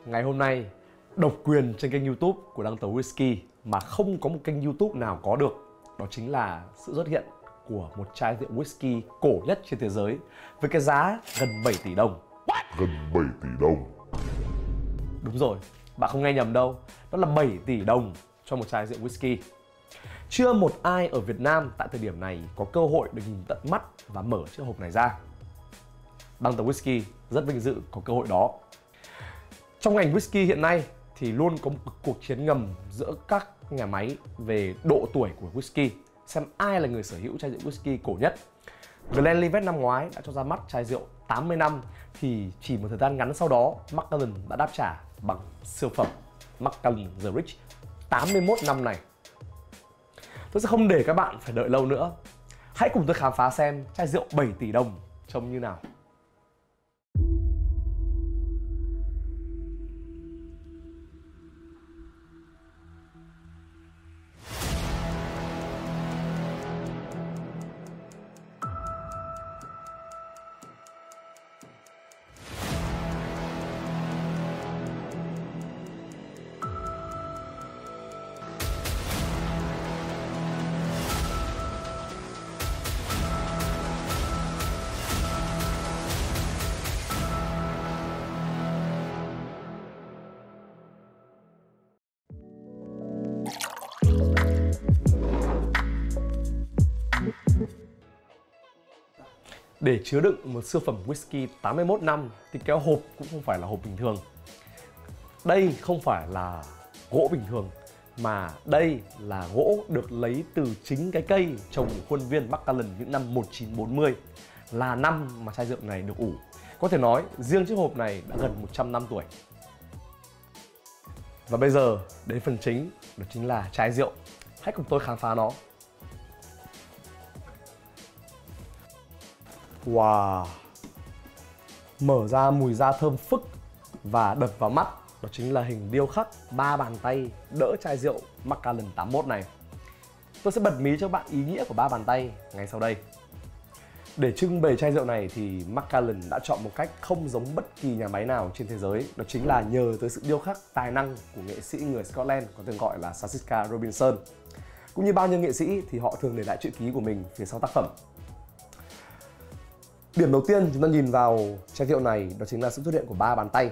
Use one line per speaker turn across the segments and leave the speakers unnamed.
Ngày hôm nay, độc quyền trên kênh YouTube của Đăng Tấu Whisky mà không có một kênh YouTube nào có được. Đó chính là sự xuất hiện của một chai rượu whisky cổ nhất trên thế giới với cái giá gần 7 tỷ đồng.
Gần 7 tỷ đồng.
Đúng rồi, bạn không nghe nhầm đâu. Đó là 7 tỷ đồng cho một chai rượu whisky. Chưa một ai ở Việt Nam tại thời điểm này có cơ hội được nhìn tận mắt và mở chiếc hộp này ra. Đăng Tấu Whisky rất vinh dự có cơ hội đó. Trong ngành whisky hiện nay thì luôn có một cuộc chiến ngầm giữa các nhà máy về độ tuổi của whisky, xem ai là người sở hữu chai rượu whisky cổ nhất. Glenlivet năm ngoái đã cho ra mắt chai rượu 80 năm thì chỉ một thời gian ngắn sau đó, Macallan đã đáp trả bằng siêu phẩm Macallan The Rich 81 năm này. Tôi sẽ không để các bạn phải đợi lâu nữa. Hãy cùng tôi khám phá xem chai rượu 7 tỷ đồng trông như nào. Để chứa đựng một siêu phẩm whisky 81 năm thì cái hộp cũng không phải là hộp bình thường. Đây không phải là gỗ bình thường, mà đây là gỗ được lấy từ chính cái cây trồng ở khuôn viên Macallan những năm 1940, là năm mà chai rượu này được ủ. Có thể nói riêng chiếc hộp này đã gần 100 năm tuổi. Và bây giờ đến phần chính, đó chính là chai rượu. Hãy cùng tôi khám phá nó. Wow, mở ra mùi da thơm phức và đập vào mắt đó chính là hình điêu khắc 3 bàn tay đỡ chai rượu Macallan 81 này. Tôi sẽ bật mí cho bạn ý nghĩa của 3 bàn tay ngay sau đây. Để trưng bày chai rượu này thì Macallan đã chọn một cách không giống bất kỳ nhà máy nào trên thế giới. Đó chính là nhờ tới sự điêu khắc tài năng của nghệ sĩ người Scotland có tên gọi là Sachica Robinson. Cũng như bao nhiêu nghệ sĩ thì họ thường để lại chữ ký của mình phía sau tác phẩm. Điểm đầu tiên chúng ta nhìn vào chai rượu này đó chính là sự xuất hiện của 3 bàn tay.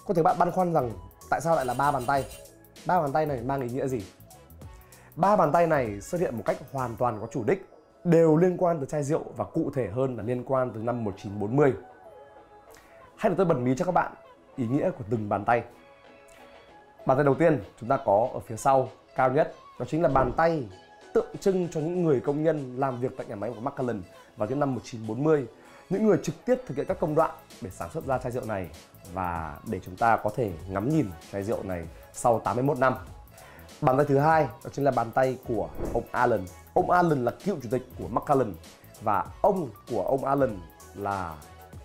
Có thể bạn băn khoăn rằng tại sao lại là 3 bàn tay? 3 bàn tay này mang ý nghĩa gì? 3 bàn tay này xuất hiện một cách hoàn toàn có chủ đích, đều liên quan tới chai rượu và cụ thể hơn là liên quan tới năm 1940. Hãy để tôi bật mí cho các bạn ý nghĩa của từng bàn tay. Bàn tay đầu tiên chúng ta có ở phía sau cao nhất, đó chính là bàn tay tượng trưng cho những người công nhân làm việc tại nhà máy của Macallan vào những năm 1940, những người trực tiếp thực hiện các công đoạn để sản xuất ra chai rượu này và để chúng ta có thể ngắm nhìn chai rượu này sau 81 năm. Bàn tay thứ hai đó chính là bàn tay của ông Allen. Ông Allen là cựu chủ tịch của Macallan và ông của ông Allen là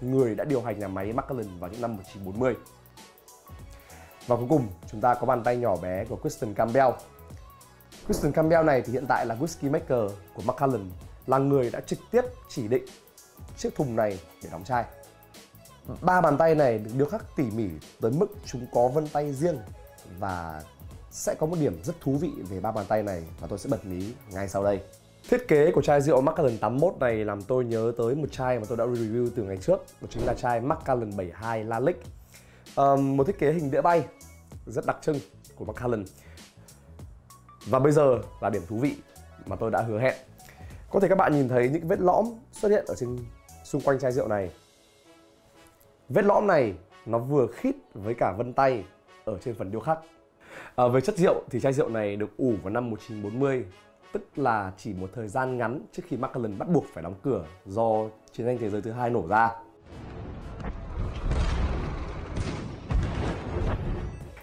người đã điều hành nhà máy Macallan vào những năm 1940. Và cuối cùng chúng ta có bàn tay nhỏ bé của Kristen Campbell. Kristen Campbell này thì hiện tại là whisky maker của Macallan, là người đã trực tiếp chỉ định chiếc thùng này để đóng chai. 3 bàn tay này được điêu khắc tỉ mỉ tới mức chúng có vân tay riêng và sẽ có một điểm rất thú vị về 3 bàn tay này và tôi sẽ bật mí ngay sau đây. Thiết kế của chai rượu Macallan 81 này làm tôi nhớ tới một chai mà tôi đã review từ ngày trước, đó chính là chai Macallan 72 Lalique. Một thiết kế hình đĩa bay rất đặc trưng của Macallan. Và bây giờ là điểm thú vị mà tôi đã hứa hẹn. Có thể các bạn nhìn thấy những vết lõm xuất hiện ở trên xung quanh chai rượu này. Vết lõm này nó vừa khít với cả vân tay ở trên phần điêu khắc. Về chất rượu thì chai rượu này được ủ vào năm 1940, tức là chỉ một thời gian ngắn trước khi Macallan bắt buộc phải đóng cửa do chiến tranh thế giới thứ hai nổ ra.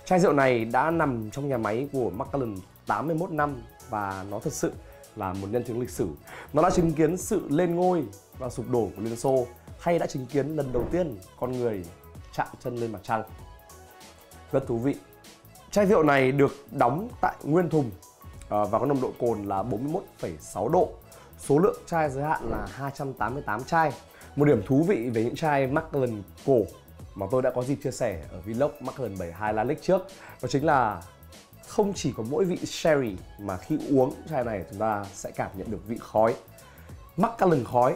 Chai rượu này đã nằm trong nhà máy của Macallan 81 năm và nó thật sự là một nhân chứng lịch sử. Nó đã chứng kiến sự lên ngôi và sụp đổ của Liên Xô, hay đã chứng kiến lần đầu tiên con người chạm chân lên mặt trăng. Rất thú vị. Chai rượu này được đóng tại nguyên thùng và có nồng độ cồn là 41,6 độ. Số lượng chai giới hạn là 288 chai. Một điểm thú vị về những chai Macallan cổ mà tôi đã có dịp chia sẻ ở vlog Macallan 72 La Ligue trước. Đó chính là không chỉ có mỗi vị sherry mà khi uống chai này chúng ta sẽ cảm nhận được vị khói. Macallan khói,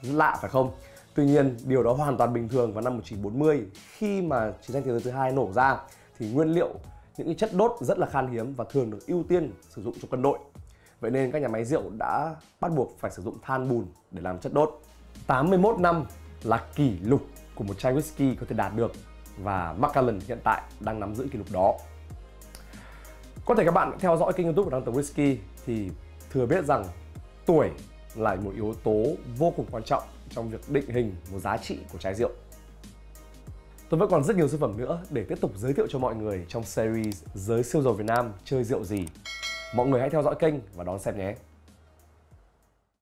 lạ phải không? Tuy nhiên điều đó hoàn toàn bình thường vào năm 1940 khi mà chiến tranh thế giới thứ hai nổ ra thì nguyên liệu, những cái chất đốt rất là khan hiếm và thường được ưu tiên sử dụng cho quân đội. Vậy nên các nhà máy rượu đã bắt buộc phải sử dụng than bùn để làm chất đốt. 81 năm là kỷ lục của một chai whisky có thể đạt được và Macallan hiện tại đang nắm giữ kỷ lục đó. Có thể các bạn theo dõi kênh YouTube của Đăng Tống Whisky thì thừa biết rằng tuổi là một yếu tố vô cùng quan trọng trong việc định hình một giá trị của chai rượu. Tôi vẫn còn rất nhiều sản phẩm nữa để tiếp tục giới thiệu cho mọi người trong series Giới siêu giàu Việt Nam chơi rượu gì. Mọi người hãy theo dõi kênh và đón xem nhé!